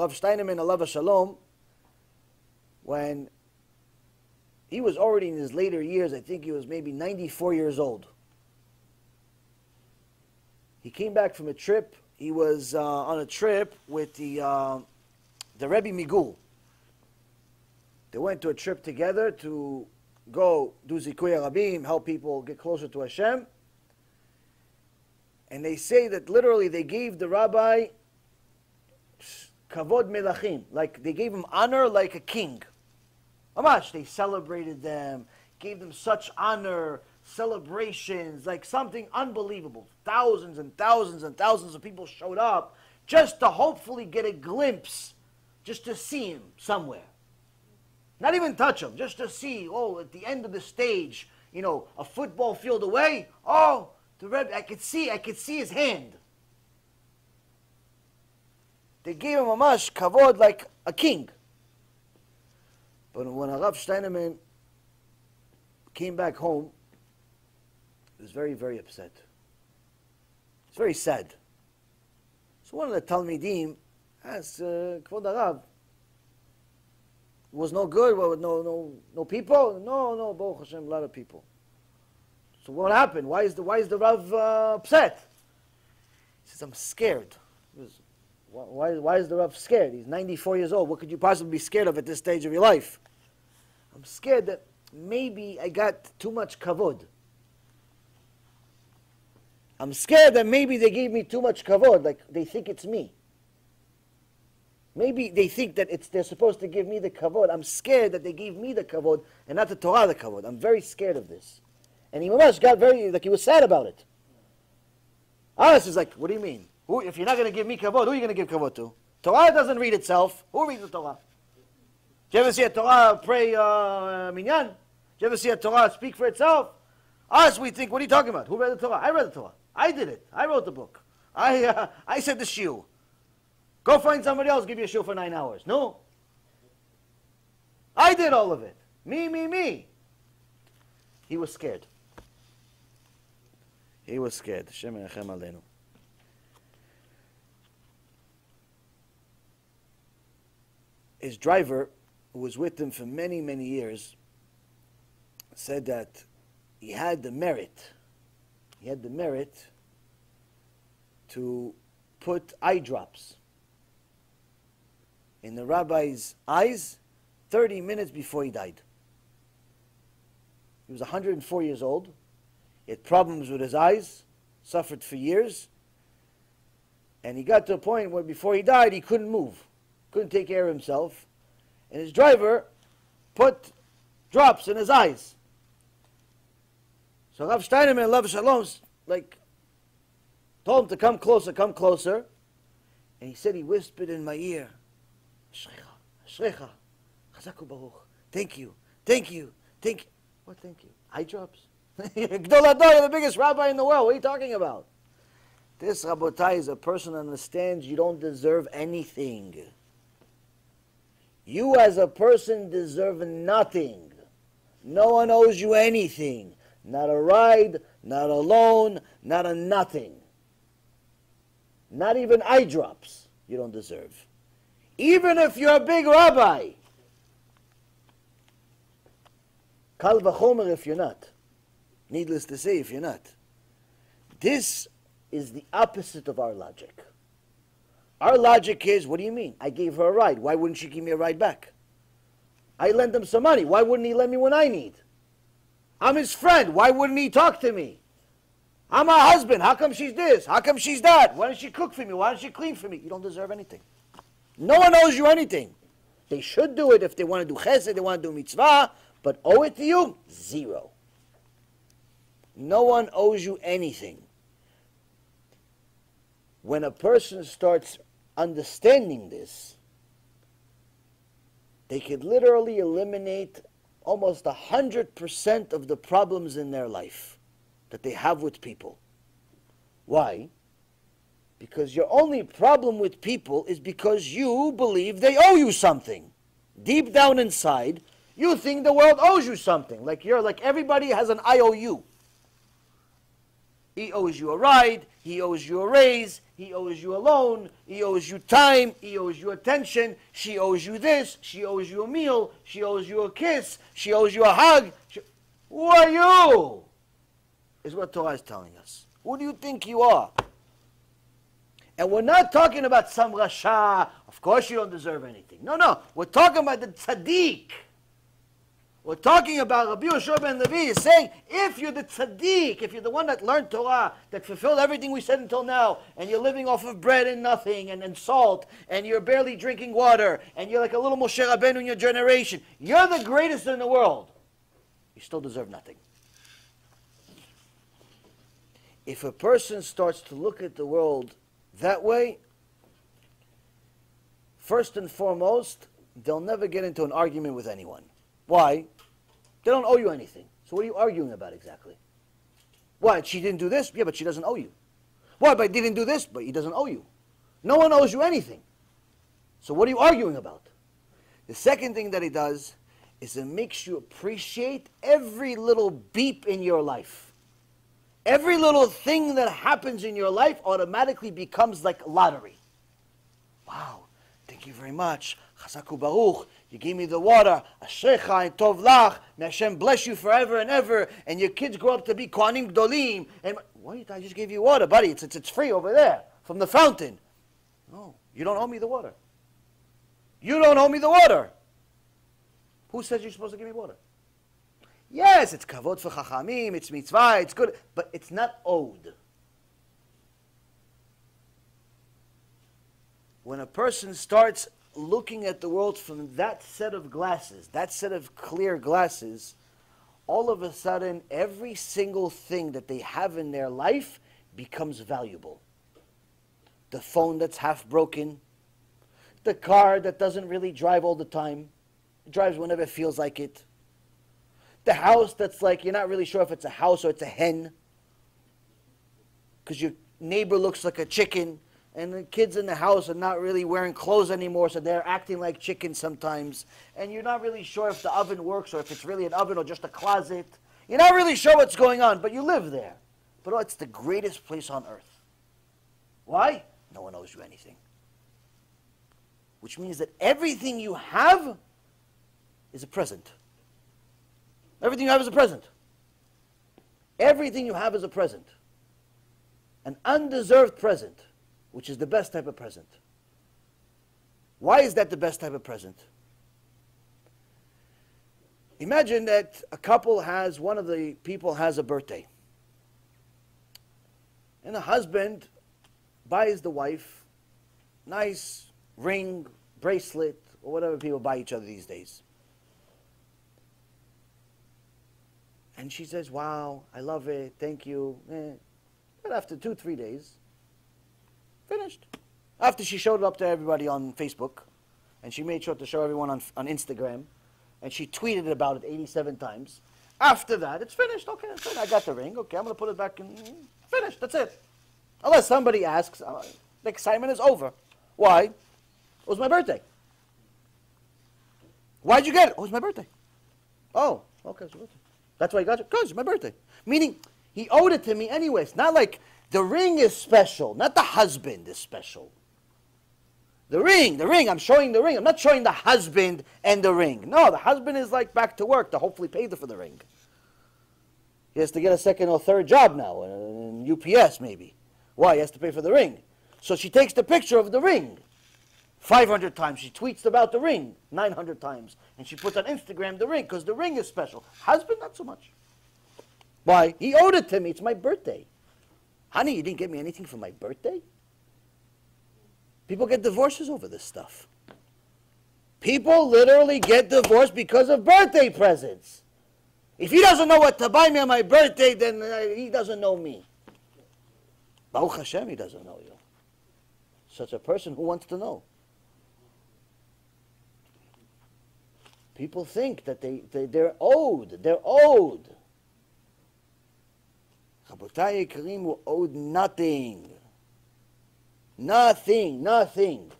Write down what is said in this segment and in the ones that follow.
Rav Steinemann, alav shalom, when he was already in his later years, I think he was maybe 94 years old. He came back from a trip. He was on a trip with the Rebbe Migul. They went to a trip together to go do Zikuy Rabim, help people get closer to Hashem. And they say that literally they gave the rabbi kavod melachim, like they gave him honor like a king. Amash, they celebrated them, gave them such honor, celebrations, like something unbelievable. Thousands and thousands and thousands of people showed up just to hopefully get a glimpse, just to see him somewhere. Not even touch him, just to see, oh, at the end of the stage, you know, a football field away, oh, the Rebbe, I could see his hand. They gave him a mash kavod like a king. But when Rav Steinemann came back home, he was very, very upset. It's very sad. So one of the Talmidim asked, Kvod Rav, was no good? No people? No, Baruch Hashem, a lot of people. So what happened? Why is the Rav upset? He says, I'm scared. He goes, why is the Rav scared? He's 94 years old. What could you possibly be scared of at this stage of your life? I'm scared that maybe I got too much kavod. I'm scared that maybe they gave me too much kavod, like they think it's me. Maybe they think that they're supposed to give me the kavod. I'm scared that they gave me the kavod and not the Torah the kavod. I'm very scared of this. And he got very, like he was sad about it. Anas is like, what do you mean? If you're not going to give me kavod, who are you going to give kavod to? Torah doesn't read itself. Who reads the Torah? Did you ever see a Torah pray minyan? Did you ever see a Torah speak for itself? Us, we think, what are you talking about? Who read the Torah? I read the Torah. I did it. I wrote the book. I said the shiur. Go find somebody else, give you a shiur for 9 hours. No. I did all of it. Me. He was scared. He was scared. Hashem yirachem aleinu. His driver, who was with him for many, many years, said that he had the merit to put eye drops in the rabbi's eyes 30 minutes before he died. He was 104 years old. He had problems with his eyes, suffered for years, and he got to a point where before he died, he couldn't move, couldn't take care of himself, and his driver put drops in his eyes. So Rav Steinemann, alav shalom, like, told him to come closer, and he said he whispered in my ear, Ashrecha, Chazaku Baruch, thank you. What thank you? Eye drops? Gdol Ador, you're the biggest rabbi in the world. What are you talking about? This, Rabotai, is a person who understands you don't deserve anything. You as a person deserve nothing. No one owes you anything. Not a ride, not a loan, not a nothing. Not even eye drops you don't deserve. Even if you're a big rabbi. Kal v'chomer if you're not. Needless to say, if you're not. This is the opposite of our logic. Our logic is, what do you mean? I gave her a ride. Why wouldn't she give me a ride back? I lent him some money. Why wouldn't he lend me when I need? I'm his friend. Why wouldn't he talk to me? I'm her husband. How come she's this? How come she's that? Why doesn't she cook for me? Why doesn't she clean for me? You don't deserve anything. No one owes you anything. They should do it if they want to do chesed, they want to do mitzvah, but owe it to you? Zero. No one owes you anything. When a person starts understanding this, they could literally eliminate almost 100% of the problems in their life that they have with people. Why? Because your only problem with people is because you believe they owe you something. Deep down inside, you think the world owes you something. Like everybody has an IOU. He owes you a ride, he owes you a raise, he owes you a loan, he owes you time, he owes you attention, she owes you this, she owes you a meal, she owes you a kiss, she owes you a hug. Who are you? Is what Torah is telling us. Who do you think you are? And we're not talking about some rasha. Of course you don't deserve anything. No. We're talking about the tzaddik. We're talking about Rabbi Yehoshua ben Levi is saying, if you're the tzaddik, if you're the one that learned Torah, that fulfilled everything we said until now, and you're living off of bread and nothing, and salt, and you're barely drinking water, and you're like a little Moshe Rabbeinu in your generation, you're the greatest in the world. You still deserve nothing. If a person starts to look at the world that way, first and foremost, they'll never get into an argument with anyone. Why? They don't owe you anything. So what are you arguing about exactly? Why? She didn't do this? Yeah, but she doesn't owe you. Why? But he didn't do this? But he doesn't owe you. No one owes you anything. So what are you arguing about? The second thing that he does is it makes you appreciate every little beep in your life. Every little thing that happens in your life automatically becomes like lottery. Wow, thank you very much. Chazaku Baruch. You gave me the water. Ashrecha and Tov Lach. May Hashem bless you forever and ever. And your kids grow up to be Kohanim Gdolim. And wait, I just gave you water, buddy. It's free over there from the fountain. No, you don't owe me the water. You don't owe me the water. Who says you're supposed to give me water? Yes, it's kavod for chachamim, it's mitzvah, it's good, but it's not owed. When a person starts looking at the world from that set of glasses, that set of clear glasses, all of a sudden, every single thing that they have in their life becomes valuable. The phone that's half broken, the car that doesn't really drive all the time, it drives whenever it feels like it, the house that's like, you're not really sure if it's a house or it's a hen, because your neighbor looks like a chicken, and the kids in the house are not really wearing clothes anymore, so they're acting like chickens sometimes. And you're not really sure if the oven works or if it's really an oven or just a closet. You're not really sure what's going on, but you live there. But oh, it's the greatest place on earth. Why? No one owes you anything. Which means that everything you have is a present. Everything you have is a present. Everything you have is a present. An undeserved present. Which is the best type of present. Why is that the best type of present? Imagine that a couple has, one of the people has a birthday. And the husband buys the wife nice ring, bracelet, or whatever people buy each other these days. And she says, wow, I love it, thank you. But after 2-3 days, finished. After she showed it up to everybody on Facebook, and she made sure to show everyone on Instagram, and she tweeted about it 87 times. After that, it's finished. Okay, that's it. I got the ring. Okay, I'm going to put it back in. Finished. That's it. Unless somebody asks, the excitement is over. Why? It was my birthday. Why'd you get it? Oh, it's my birthday. Oh, okay, it's your birthday. That's why you got it? Because it's my birthday. Meaning, he owed it to me anyway. It's not like the ring is special, not the husband is special. The ring, I'm showing the ring. I'm not showing the husband and the ring. No, the husband is like back to work to hopefully pay for the ring. He has to get a second or third job now, in UPS maybe. Why? He has to pay for the ring. So she takes the picture of the ring 500 times. She tweets about the ring 900 times. And she puts on Instagram the ring because the ring is special. Husband, not so much. Why? He owed it to me. It's my birthday. Honey, you didn't get me anything for my birthday? People get divorces over this stuff. People literally get divorced because of birthday presents. If he doesn't know what to buy me on my birthday, then he doesn't know me. Baruch Hashem, he doesn't know you. Such a person who wants to know. People think that they're owed. They're owed. Rabotai Yekarim were owed nothing. Nothing.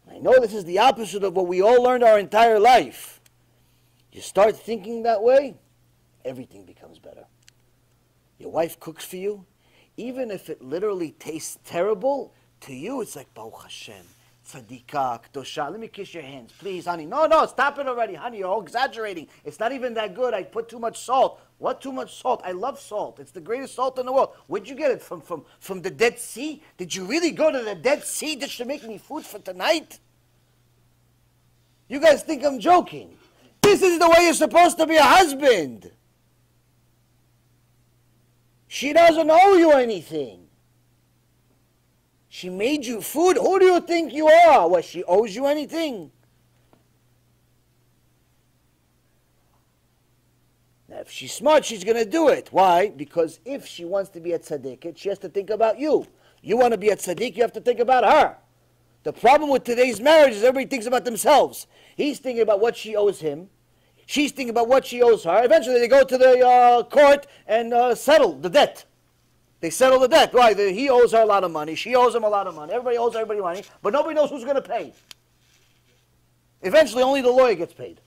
I know this is the opposite of what we all learned our entire life. You start thinking that way, everything becomes better. Your wife cooks for you. Even if it literally tastes terrible, to you it's like, Baruch Hashem, tzadikah, kdosha, let me kiss your hands, please, honey. No, no, stop it already, honey, you're all exaggerating. It's not even that good. I put too much salt. What too much salt? I love salt. It's the greatest salt in the world. Where'd you get it? From the Dead Sea? Did you really go to the Dead Sea just to make me food for tonight? You guys think I'm joking. This is the way you're supposed to be a husband. She doesn't owe you anything. She made you food. Who do you think you are? What, she owes you anything? Now, if she's smart, she's going to do it. Why? Because if she wants to be a tzaddiket, she has to think about you. You want to be a tzaddik, you have to think about her. The problem with today's marriage is everybody thinks about themselves. He's thinking about what she owes him. She's thinking about what she owes her. Eventually they go to the court and settle the debt. They settle the debt. Why? He owes her a lot of money. She owes him a lot of money. Everybody owes everybody money. But nobody knows who's going to pay. Eventually only the lawyer gets paid.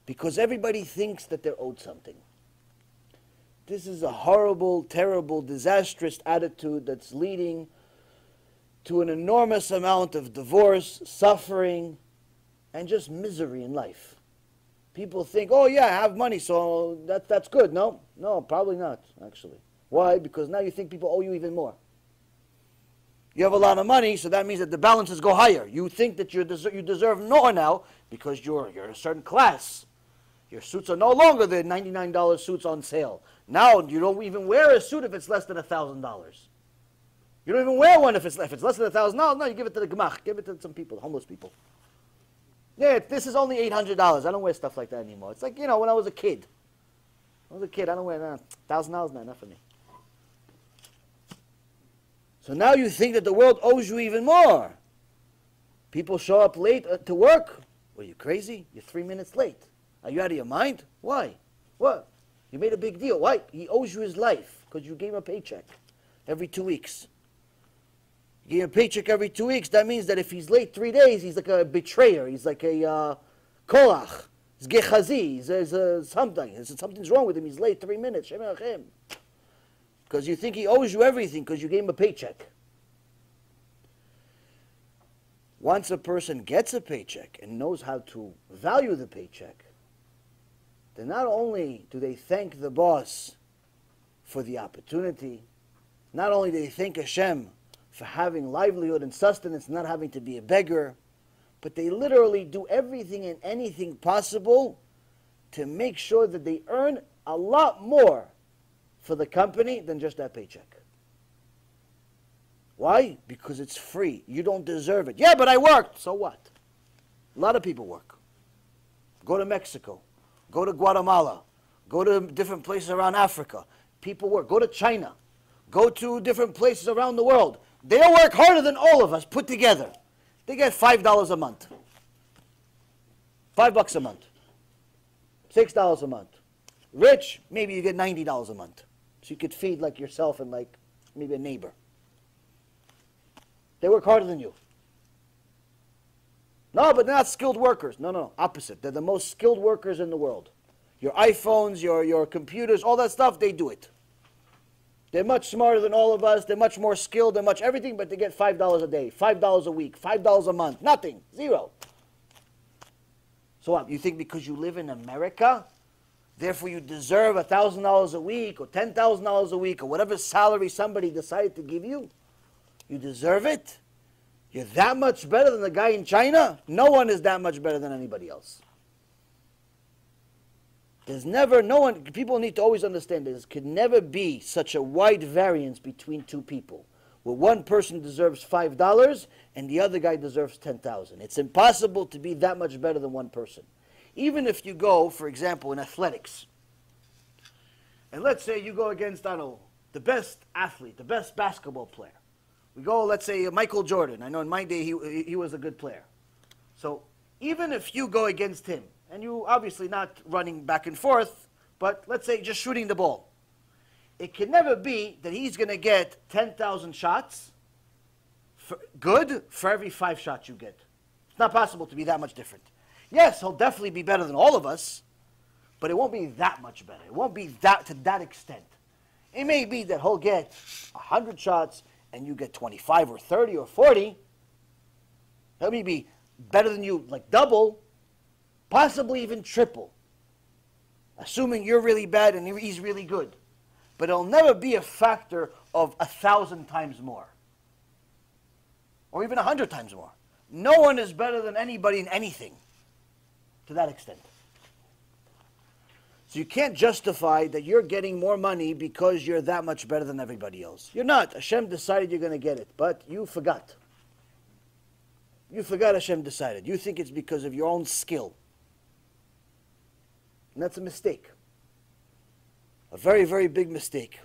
Because everybody thinks that they're owed something. This is a horrible, terrible, disastrous attitude that's leading to an enormous amount of divorce, suffering, and just misery in life. People think, oh yeah, I have money, so that's good. No, probably not, actually. Why? Because now you think people owe you even more. You have a lot of money, so that means that the balances go higher. You think that you deserve more now because you're a certain class. Your suits are no longer the $99 suits on sale. Now you don't even wear a suit if it's less than $1,000. You don't even wear one if it's less than $1,000. No, you give it to the gemach. Give it to some people, homeless people. Yeah, this is only $800. I don't wear stuff like that anymore. It's like, when I was a kid. I don't wear $1,000, not for me. So now you think that the world owes you even more. People show up late to work. Are you crazy? You're 3 minutes late. Are you out of your mind? Why? What? You made a big deal. Why? He owes you his life because you gave him a paycheck every 2 weeks. You give him a paycheck every 2 weeks. That means that if he's late 3 days, he's like a betrayer. He's like a kolach. He's gechazi. There's something. Something's wrong with him. He's late 3 minutes. Because you think he owes you everything because you gave him a paycheck. Once a person gets a paycheck and knows how to value the paycheck, then not only do they thank the boss for the opportunity, not only do they thank Hashem for having livelihood and sustenance, not having to be a beggar, but they literally do everything and anything possible to make sure that they earn a lot more for the company than just that paycheck. Why? Because it's free. You don't deserve it. Yeah, but I worked. So what? A lot of people work. Go to Mexico. Go to Guatemala. Go to different places around Africa. People work. Go to China. Go to different places around the world. They work harder than all of us put together. They get $5 a month. $5 a month. $6 a month. Rich, maybe you get $90 a month. So you could feed like yourself and like maybe a neighbor. They work harder than you. No, but they're not skilled workers. No, opposite. They're the most skilled workers in the world. Your iPhones, your computers, all that stuff, they do it. They're much smarter than all of us. They're much more skilled. They're much everything, but they get $5 a day, $5 a week, $5 a month. Nothing. Zero. So what? You think because you live in America, therefore you deserve $1,000 a week or $10,000 a week or whatever salary somebody decided to give you? You deserve it? You're that much better than the guy in China? No one is that much better than anybody else. There's never, no one, people need to always understand this. Could never be such a wide variance between two people, where one person deserves $5 and the other guy deserves $10,000. It's impossible to be that much better than one person. Even if you go, for example, in athletics, and let's say you go against, I don't know, the best athlete, the best basketball player. We go, let's say, Michael Jordan. I know in my day he was a good player. So even if you go against him, and you obviously not running back and forth, but let's say just shooting the ball, it can never be that he's going to get 10,000 shots good for every 5 shots you get. It's not possible to be that much different. Yes, he'll definitely be better than all of us, But it won't be that much better. It won't be that to that extent. It may be that he'll get 100 shots and you get 25 or 30 or 40. That may be better than you, like double, possibly even triple. Assuming you're really bad and he's really good. But it'll never be a factor of 1,000 times more. Or even 100 times more. No one is better than anybody in anything to that extent. So you can't justify that you're getting more money because you're that much better than everybody else. You're not. Hashem decided you're going to get it, but you forgot. You forgot Hashem decided. You think it's because of your own skill. And that's a mistake. A very, very big mistake.